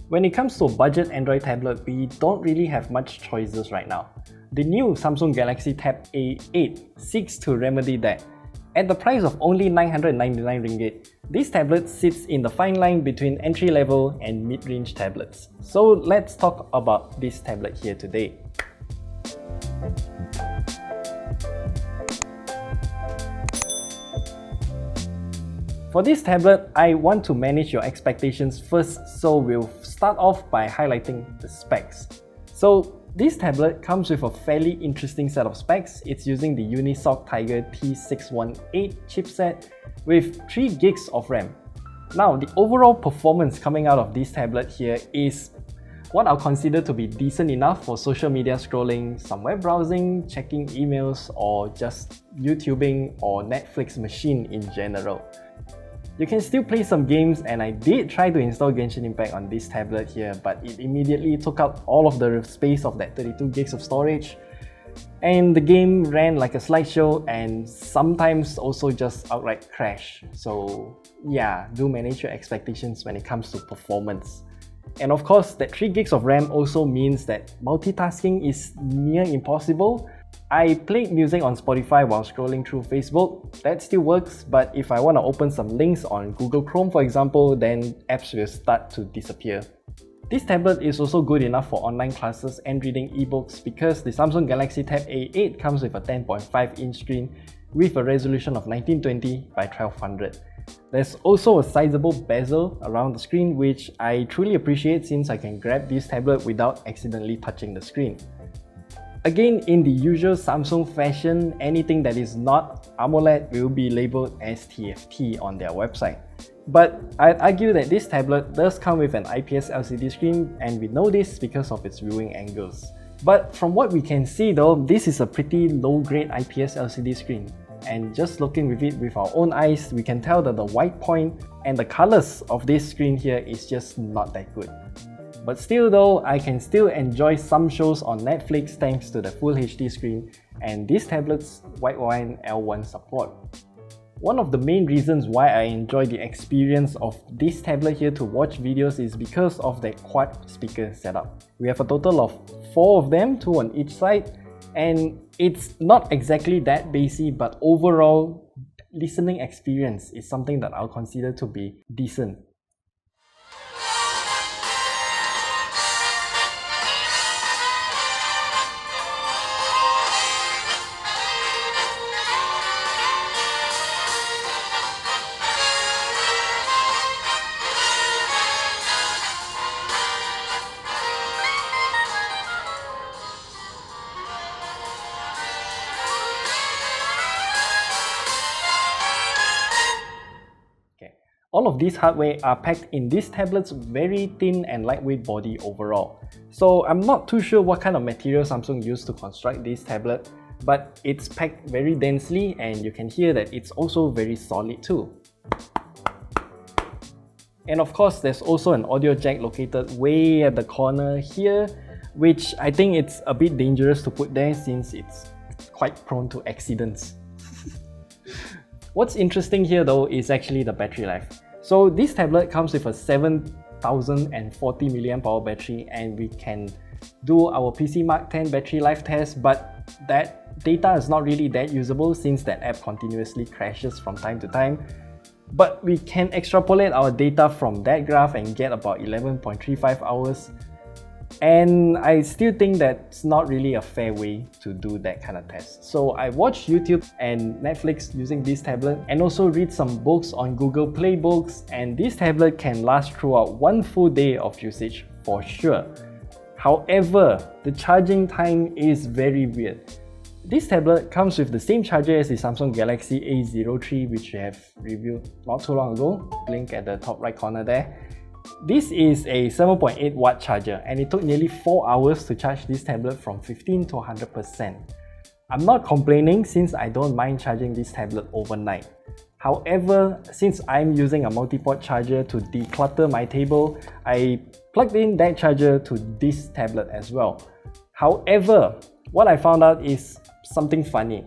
When it comes to a budget Android tablet, we don't really have much choices right now. The new Samsung Galaxy Tab A8 seeks to remedy that. At the price of only 999 ringgit, this tablet sits in the fine line between entry-level and mid-range tablets. So let's talk about this tablet here today. For this tablet, I want to manage your expectations first, so we'll start off by highlighting the specs. So this tablet comes with a fairly interesting set of specs. It's using the Unisoc Tiger T618 chipset with 3 gigs of RAM. Now, the overall performance coming out of this tablet here is what I'll consider to be decent enough for social media scrolling, some web browsing, checking emails, or just YouTubing or Netflix machine in general. You can still play some games, and I did try to install Genshin Impact on this tablet here, but it immediately took up all of the space of that 32 gigs of storage, and the game ran like a slideshow and sometimes also just outright crash. So yeah, do manage your expectations when it comes to performance. And of course, that 3 gigs of RAM also means that multitasking is near impossible. I played music on Spotify while scrolling through Facebook. That still works, but if I want to open some links on Google Chrome for example, then apps will start to disappear. This tablet is also good enough for online classes and reading ebooks because the Samsung Galaxy Tab A8 comes with a 10.5-inch screen with a resolution of 1920 by 1200. There's also a sizable bezel around the screen, which I truly appreciate since I can grab this tablet without accidentally touching the screen. Again, in the usual Samsung fashion, anything that is not AMOLED will be labeled as TFT on their website. But I'd argue that this tablet does come with an IPS LCD screen, and we know this because of its viewing angles. But from what we can see though, this is a pretty low-grade IPS LCD screen. And just looking with it with our own eyes, we can tell that the white point and the colors of this screen here is just not that good. But still though, I can still enjoy some shows on Netflix thanks to the Full HD screen and this tablet's White Wine L1 support. One of the main reasons why I enjoy the experience of this tablet here to watch videos is because of the quad speaker setup. We have a total of 4 of them, 2 on each side, and it's not exactly that bassy, but overall listening experience is something that I'll consider to be decent. All of these hardware are packed in this tablet's very thin and lightweight body overall. So I'm not too sure what kind of material Samsung used to construct this tablet, but it's packed very densely and you can hear that it's also very solid too. And of course, there's also an audio jack located way at the corner here, which I think it's a bit dangerous to put there since it's quite prone to accidents. What's interesting here though is actually the battery life. So this tablet comes with a 7040 mAh battery, and we can do our PC Mark 10 battery life test, but that data is not really that usable since that app continuously crashes from time to time. But we can extrapolate our data from that graph and get about 11.35 hours. And I still think that's not really a fair way to do that kind of test. So I watched YouTube and Netflix using this tablet and also read some books on Google Play Books, and this tablet can last throughout 1 full day of usage for sure. However, the charging time is very weird. This tablet comes with the same charger as the Samsung Galaxy A03, which we have reviewed not too long ago, link at the top right corner there. This is a 7.8 watt charger, and it took nearly 4 hours to charge this tablet from 15 to 100%. I'm not complaining since I don't mind charging this tablet overnight. However, since I'm using a multi-port charger to declutter my table, I plugged in that charger to this tablet as well. However, what I found out is something funny.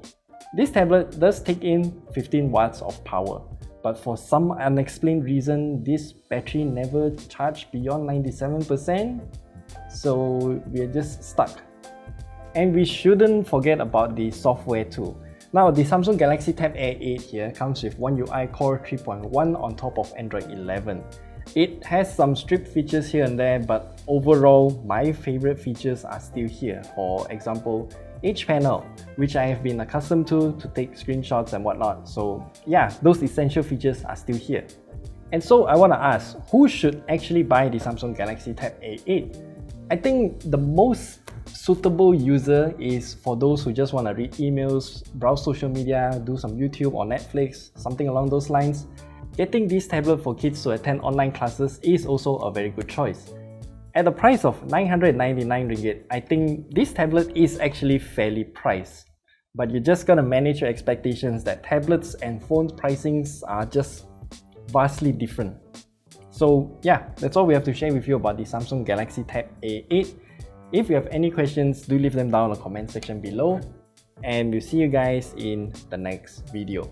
This tablet does take in 15 watts of power, but for some unexplained reason, this battery never charged beyond 97%, so we're just stuck. And we shouldn't forget about the software too. Now, the Samsung Galaxy Tab A8 here comes with One UI Core 3.1 on top of Android 11. It has some stripped features here and there, but overall, my favorite features are still here. For example, Edge Panel, which I have been accustomed to take screenshots and whatnot. So yeah, those essential features are still here. And so I want to ask, who should actually buy the Samsung Galaxy Tab A8? I think the most suitable user is for those who just want to read emails, browse social media, do some YouTube or Netflix, something along those lines. Getting this tablet for kids to attend online classes is also a very good choice. At the price of 999 ringgit, I think this tablet is actually fairly priced. But you just gotta manage your expectations that tablets and phones pricings are just vastly different. So yeah, that's all we have to share with you about the Samsung Galaxy Tab A8. If you have any questions, do leave them down in the comment section below. And we'll see you guys in the next video.